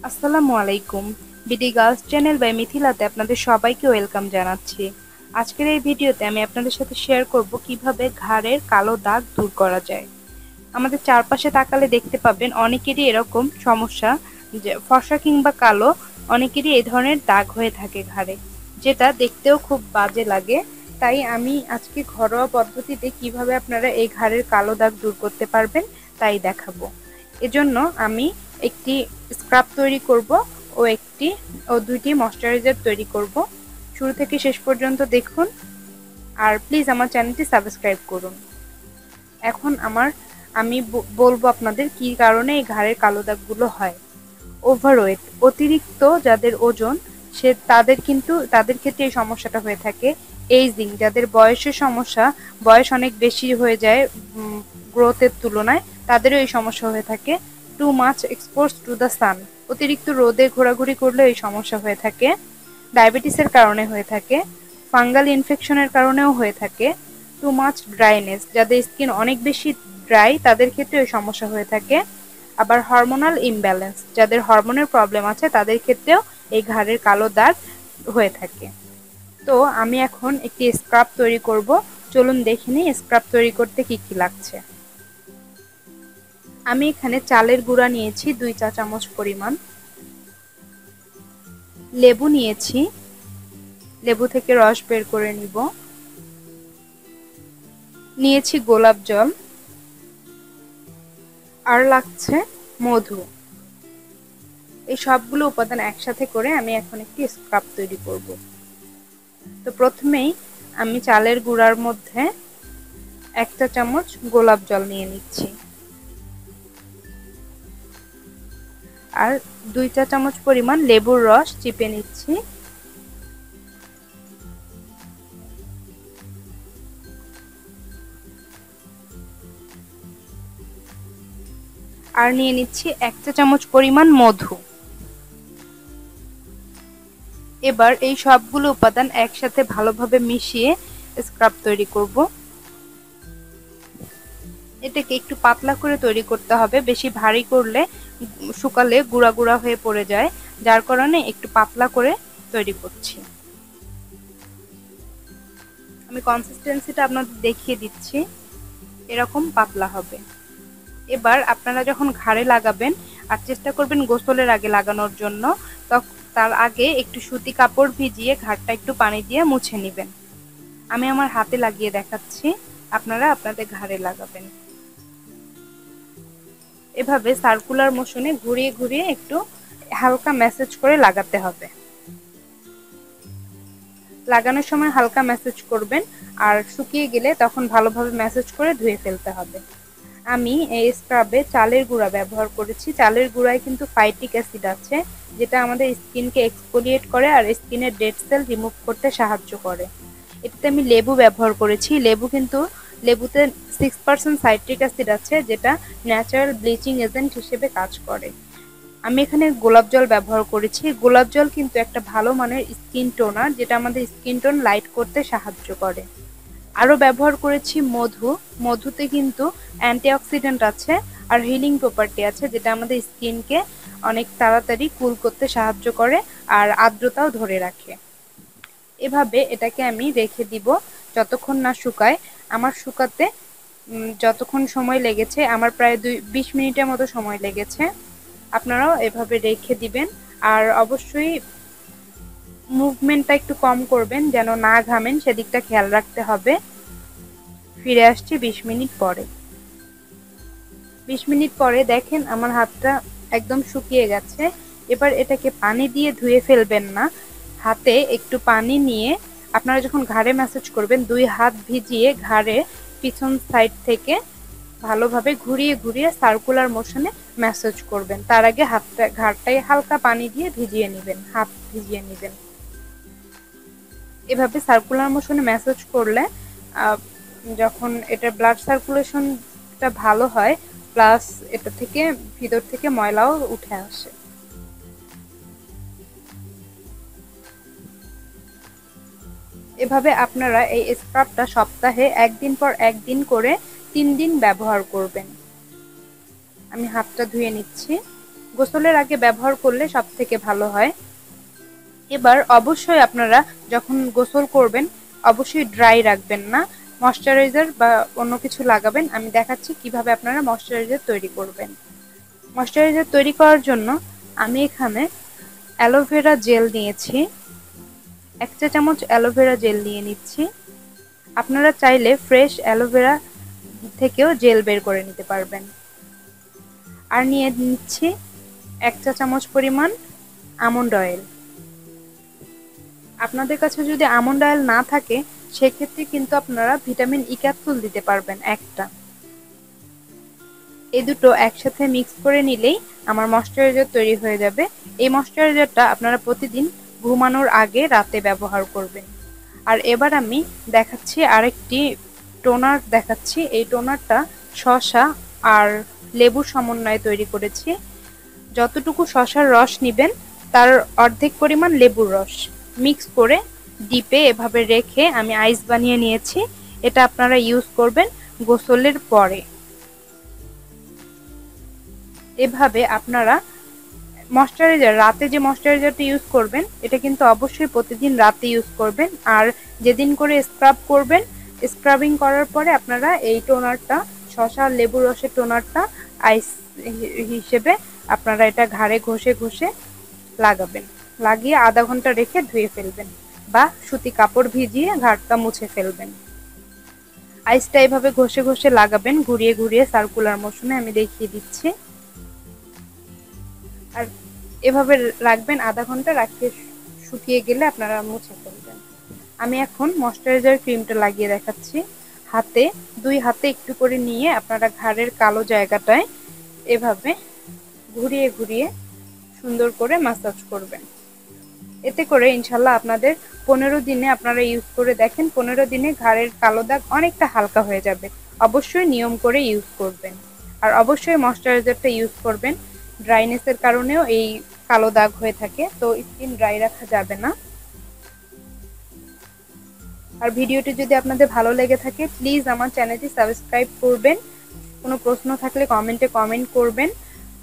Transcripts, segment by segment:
আসসালামু আলাইকুম। BD girls channel by মিথিলাতে আপনাদের সবাইকে ওয়েলকাম জানাচ্ছি। আজকের এই ভিডিওতে আমি আপনাদের সাথে শেয়ার করব কিভাবে ঘাড়ের কালো দাগ দূর করা যায়। আমাদের চারপাশে তাকালে দেখতে পাবেন অনেকেরই এরকম সমস্যা, যে ফর্সা কিংবা কালো অনেকেরই এই ধরনের দাগ হয়ে থাকে ঘাড়ে, যেটা দেখতেও খুব বাজে লাগে। তাই আমি আজকে ঘরোয়া পদ্ধতিতে কিভাবে আপনারা এই ঘাড়ের কালো দাগ দূর করতে পারবেন তাই দেখাবো। এজন্য আমি একটি স্ক্রাব তৈরি করব ও দুইটি ময়শ্চারাইজার তৈরি করব। শুরু থেকে শেষ পর্যন্ত দেখুন, আর প্লিজ আমার চ্যানেলটি সাবস্ক্রাইব করুন। এখন আমি বলবো আপনাদের কি কারণে এই ঘাড়ের কালো দাগগুলো হয়। ওভারওয়েট, অতিরিক্ত যাদের ওজন তাদের ক্ষেত্রে এই সমস্যাটা হয়ে থাকে। এইজিং, যাদের বয়সের সমস্যা, বয়স অনেক বেশি হয়ে যায় গ্রোথের তুলনায়, তাদেরও এই সমস্যা হয়ে থাকে। Too much expose to the sun, অতিরিক্ত রোদে ঘোরাঘুরি করলেও এই সমস্যা হয়ে থাকে। ডায়াবেটিসের কারণে হয়ে থাকে। ফাঙ্গাল ইনফেকশনের কারণেও হয়ে থাকে। টু মাচ ড্রাইনেস, যাদের স্কিন অনেক বেশি ড্রাই তাদের ক্ষেত্রে এই সমস্যা হয়ে থাকে। আবার হরমোনাল ইমব্যালেন্স, যাদের হরমোনের প্রবলেম আছে তাদের ক্ষেত্রেও এই ঘাড়ের কালো দাগ হয়ে থাকে। তো আমি এখন একটি স্ক্রাব তৈরি করব। চলুন দেখে নিই স্ক্রাব তৈরি করতে কি কি লাগছে। আমি এখানে চালের গুঁড়া নিয়েছি 2 চা চামচ পরিমাণ, লেবু নিয়েছি, লেবু থেকে রস বের করে নিব, নিয়েছি গোলাপ জল, আর লাগছে মধু। এই সবগুলো উপাদান একসাথে করে আমি এখন একটি স্ক্রাব তৈরি করব। তো প্রথমেই আমি চালের গুঁড়ার মধ্যে 1 চা চামচ গোলাপ জল নিয়ে নিচ্ছি, আর 2 চা চামচ পরিমাণ লেবুর রস চিপে নিচ্ছি, আর নিয়ে নিচ্ছি 1 চা চামচ পরিমাণ মধু। এবার এই সবগুলো উপাদান একসাথে ভালোভাবে মিশিয়ে স্ক্রাব তৈরি করব। এটাকে একটু পাতলা করে তৈরি করতে হবে, বেশি ভারী করলে শুকালে গুঁড়া গুঁড়া হয়ে পড়ে যায়, যার কারণে একটু পাতলা করে তৈরি করছি। আমি কনসিস্টেন্সিটা আপনাদের দেখিয়ে দিচ্ছি, এরকম পাতলা হবে। এবার আপনারা যখন ঘাড়ে লাগাবেন, আর চেষ্টা করবেন গোসলের আগে লাগানোর জন্য, তার আগে একটু সুতি কাপড় ভিজিয়ে ঘাড়টা একটু পানি দিয়ে মুছে নেবেন। আমি আমার হাতে লাগিয়ে দেখাচ্ছি, আপনারা আপনাদের ঘাড়ে লাগাবেন। এভাবে সার্কুলার মোশনে ঘুরিয়ে ঘুরিয়ে একটু হালকা ম্যাসেজ করে লাগাতে হবে। লাগানোর সময় হালকা ম্যাসেজ করবেন, আর শুকিয়ে গেলে তখন ভালোভাবে ম্যাসেজ করে ধুয়ে ফেলতে হবে। আমি এই স্ক্রাবে চালের গুঁড়া ব্যবহার করেছি। চালের গুঁড়ায় কিন্তু ফাইটিক অ্যাসিড আছে, যেটা আমাদের স্কিনকে এক্সফোলিয়েট করে আর স্কিনের ডেড সেল রিমুভ করতে সাহায্য করে। এটাতে আমি লেবু ব্যবহার করেছি। লেবুতে 6% সাইট্রিক অ্যাসিড আছে, যেটা ন্যাচারাল ব্লিচিং এজেন্ট হিসেবে কাজ করে। আমি এখানে গোলাপ জল ব্যবহার করেছি। গোলাপ জল কিন্তু একটা ভালো মানের স্কিন টোনার, যেটা আমাদের স্কিন টোন লাইট করতে সাহায্য করে। আরও ব্যবহার করেছি মধু। মধুতে কিন্তু অ্যান্টিঅক্সিডেন্ট আছে আর হিলিং প্রপার্টি আছে, যেটা আমাদের স্কিনকে অনেক তাড়াতাড়ি কুল করতে সাহায্য করে আর আর্দ্রতাও ধরে রাখে। এভাবে এটাকে আমি রেখে দিব যতক্ষণ না শুকায়। আমার শুকাতে যতক্ষণ সময় লেগেছে, আমার প্রায় 20 মিনিটের মতো সময় লেগেছে। আপনারাও এভাবে রেখে দিবেন, আর অবশ্যই মুভমেন্টটা একটু কম করবেন, যেন না ঘামেন সেদিকটা খেয়াল রাখতে হবে। ফিরে আসছি 20 মিনিট পরে। 20 মিনিট পরে দেখেন আমার হাতটা একদম শুকিয়ে গেছে। এবার এটাকে পানি দিয়ে ধুয়ে ফেলবেন না, হাতে একটু পানি নিয়ে আপনারা যখন ঘাড়ে ম্যাসাজ করবেন 2 হাত ভিজিয়ে ঘাড়ে পিছন সাইড থেকে ভালোভাবে ঘুরিয়ে ঘুরিয়ে সার্কুলার মোশনে ম্যাসাজ করবেন। তার আগে ঘাড়টাই হালকা পানি দিয়ে ভিজিয়ে নেবেন, হাত ভিজিয়ে নেবেন। এভাবে সার্কুলার মোশনে ম্যাসাজ করলে যখন এটা ব্লাড সার্কুলেশনটা ভালো হয়, প্লাস এটা থেকে ভিতর থেকে ময়লাও উঠে আসে। এভাবে আপনারা এই স্ক্রাবটা সপ্তাহে একদিন পর একদিন করে 3 দিন ব্যবহার করবেন। আমি হাতটা ধুয়ে নিচ্ছি। গোসলের আগে ব্যবহার করলে সবথেকে ভালো হয়। এবার অবশ্যই আপনারা যখন গোসল করবেন অবশ্যই ড্রাই রাখবেন না, ময়শ্চারাইজার বা অন্য কিছু লাগাবেন। আমি দেখাচ্ছি কিভাবে আপনারা ময়শ্চারাইজার তৈরি করবেন। ময়শ্চারাইজার তৈরি করার জন্য আমি এখানে অ্যালোভেরা জেল নিয়েছি, 1 চা চামচ অ্যালোভেরা জেল নিয়ে নিচ্ছি। আপনারা চাইলে ফ্রেশ অ্যালোভেরা থেকেও জেল বের করে নিতে পারবেন। আর নিয়ে নিচ্ছি 1 চা চামচ পরিমাণ আমন্ড অয়েল। আপনাদের কাছে যদি আমন্ড অয়েল না থাকে সেক্ষেত্রে কিন্তু আপনারা ভিটামিন ই ক্যাপসুল দিতে পারবেন একটা। এই দুটো একসাথে মিক্স করে নিলেই আমার ময়শ্চারাইজার তৈরি হয়ে যাবে। এই ময়শ্চারাইজারটা আপনারা প্রতিদিন ঘুমানোর আগে রাতে ব্যবহার করবেন। আর এবার আমি দেখাচ্ছি আরেকটি টোনার দেখাচ্ছি। এই টোনারটা শসা আর লেবুর সমন্বয়ে তৈরি করেছি। যতটুকু শসার রস নেবেন তার অর্ধেক পরিমাণ লেবুর রস মিক্স করে ডিপে এভাবে রেখে আমি আইস বানিয়ে নিয়েছি। এটা আপনারা ইউজ করবেন গোসলের পরে। এভাবে আপনারা ময়শ্চারাইজার রাতে যে ময়শ্চারাইজারটা ইউজ করবেন এটা কিন্তু অবশ্যই প্রতিদিন রাতে ইউজ করবেন। আর যেদিন করে স্ক্রাব করবেন স্ক্রাবিং করার পরে আপনারা এই টোনারটা শসা আর লেবুর রসের টোনারটা আইস হিসেবে আপনারা এটা ঘাড়ে ঘষে ঘষে লাগাবেন, লাগিয়ে আধা ঘন্টা রেখে ধুয়ে ফেলবেন বা সুতি কাপড় ভিজিয়ে ঘাড়টা মুছে ফেলবেন। আইসটা এভাবে ঘষে ঘষে লাগাবেন ঘুরিয়ে ঘুরিয়ে সার্কুলার মোশনে, আমি দেখিয়ে দিচ্ছি। আর এভাবে রাখবেন আধা ঘন্টা, রাখতে শুকিয়ে গেলে আপনারা মুছে ফেলবেন। আমি এখন ময়শ্চারাইজার ক্রিমটা লাগিয়ে দেখাচ্ছি। হাতে 2 হাতে একটু করে নিয়ে আপনারা ঘাড়ের কালো জায়গাটায় এভাবে ঘুরিয়ে ঘুরিয়ে সুন্দর করে ম্যাসাজ করবেন। এতে করে ইনশাল্লাহ আপনাদের 15 দিনে আপনারা ইউজ করে দেখেন, 15 দিনে ঘাড়ের কালো দাগ অনেকটা হালকা হয়ে যাবে। অবশ্যই নিয়ম করে ইউজ করবেন আর অবশ্যই ময়শ্চারাইজারটা ইউজ করবেন। ড্রাইনেসের কারণেও এই কালো দাগ হয়ে থাকে, তো স্কিন ড্রাই রাখা যাবে না। আর ভিডিওটি যদি আপনাদের ভালো লেগে থাকে প্লিজ আমার চ্যানেলটি সাবস্ক্রাইব করবেন। কোনো প্রশ্ন থাকলে কমেন্টে কমেন্ট করবেন,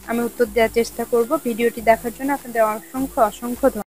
আমি উত্তর দেওয়ার চেষ্টা করব। ভিডিওটি দেখার জন্য আপনাদের অসংখ্য অসংখ্য ধন্যবাদ।